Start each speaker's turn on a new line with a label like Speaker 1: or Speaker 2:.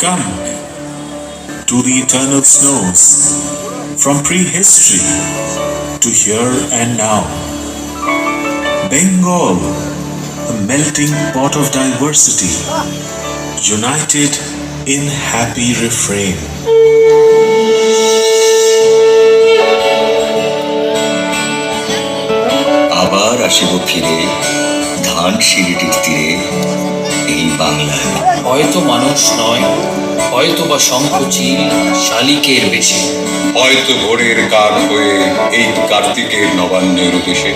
Speaker 1: come to the eternal snows, from prehistory to here and now. Bengal, a melting pot of diversity, united in happy refrain.
Speaker 2: আবার আসিব ফিরে ধানসিঁড়িটির তীরে এই বাংলায়।
Speaker 3: হয়তো মানুষ নয়, হয়তো বা শঙ্খচিল শালিকের বেশে,
Speaker 4: হয়তো ভোরের কাক হয়ে এই কার্তিকের নবান্নের দেশে।